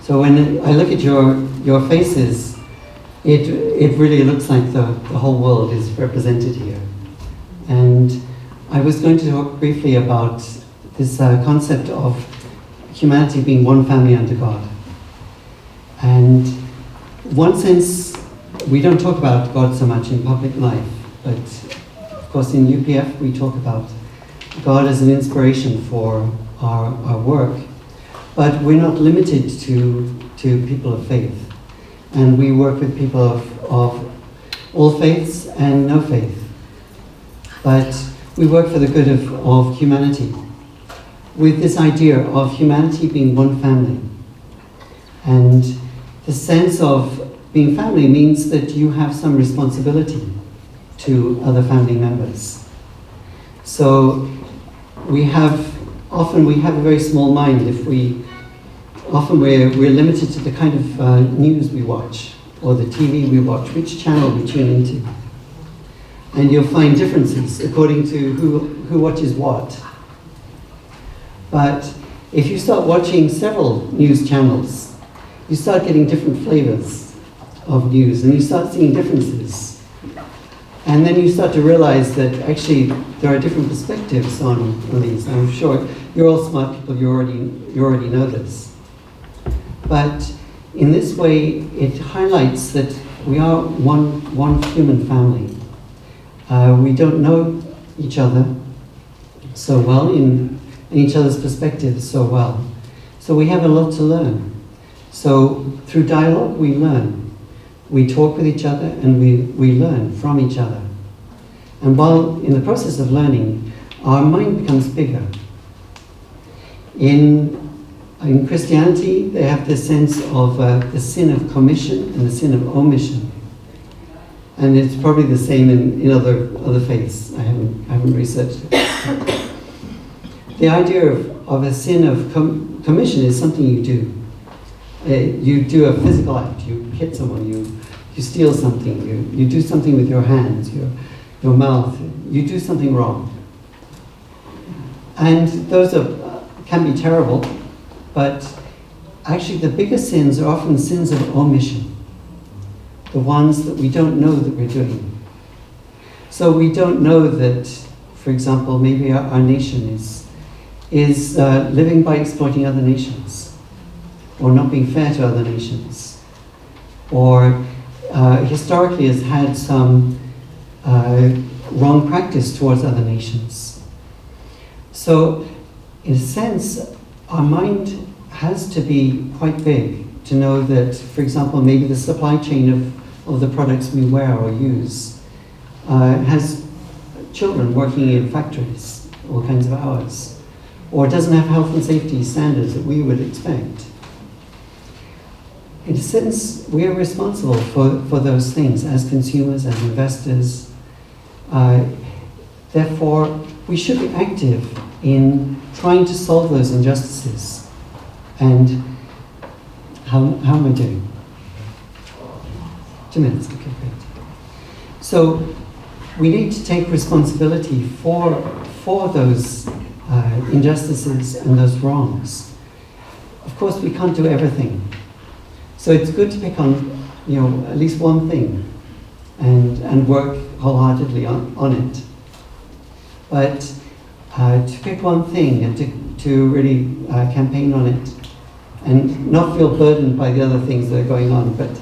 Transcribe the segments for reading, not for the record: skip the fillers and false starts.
So when I look at your faces, it really looks like the whole world is represented here. And I was going to talk briefly about this concept of humanity being one family under God. And one sense, we don't talk about God so much in public life, but of course in UPF we talk about God as an inspiration for our work. But we're not limited to people of faith. And we work with people of all faiths and no faith. But we work for the good of humanity, with this idea of humanity being one family. And the sense of being family means that you have some responsibility to other family members. So often we have a very small mind if often we're limited to the kind of news we watch or the TV we watch, which channel we tune into. And you'll find differences according to who watches what. But if you start watching several news channels, you start getting different flavors of news and you start seeing differences. And then you start to realize that actually there are different perspectives on these. I'm sure you're all smart people, you already know this. But in this way, it highlights that we are one human family. We don't know each other so well, in each other's perspectives so well. So we have a lot to learn. So through dialogue, we learn. We talk with each other and we learn from each other. And while in the process of learning, our mind becomes bigger. In Christianity, they have this sense of the sin of commission and the sin of omission. And it's probably the same in other faiths. I haven't researched it. The idea of a sin of commission is something you do. You do a physical act. You hit someone. You steal something. You do something with your hands, your mouth. You do something wrong. And those can be terrible, but actually the biggest sins are often sins of omission. The ones that we don't know that we're doing. So we don't know that, for example, maybe our nation is living by exploiting other nations, or not being fair to other nations, or historically has had some wrong practice towards other nations. So, in a sense, our mind has to be quite big to know that, for example, maybe the supply chain of the products we wear or use has children working in factories, all kinds of hours, or doesn't have health and safety standards that we would expect. In a sense, we are responsible for those things as consumers, as investors. Therefore, we should be active in trying to solve those injustices. And how am I doing? 2 minutes, okay, great. So we need to take responsibility for those injustices and those wrongs. Of course, we can't do everything. So it's good to pick on, at least one thing and work wholeheartedly on it. But to pick one thing and to really campaign on it and not feel burdened by the other things that are going on, but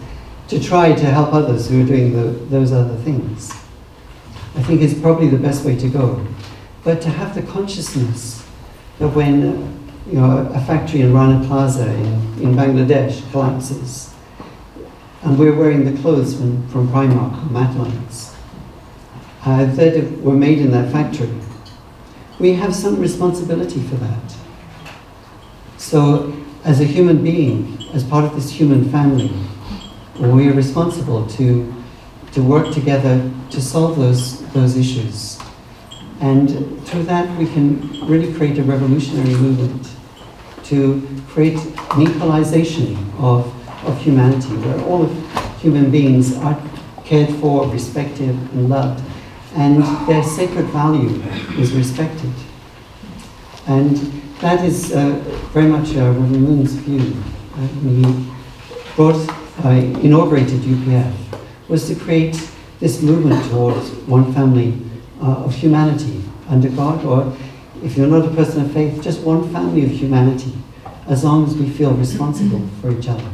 to try to help others who are doing those other things, I think is probably the best way to go. But to have the consciousness that when a factory in Rana Plaza in Bangladesh collapses, and we're wearing the clothes from Primark or Matlines that were made in that factory, we have some responsibility for that. So as a human being, as part of this human family, we are responsible to work together to solve those issues. And through that, we can really create a revolutionary movement to create an equalization of humanity, where all of human beings are cared for, respected, and loved, and their sacred value is respected. And that is very much Reverend Moon's view. when he inaugurated UPF, was to create this movement towards one family of humanity under God, or if you're not a person of faith, just one family of humanity, as long as we feel responsible for each other.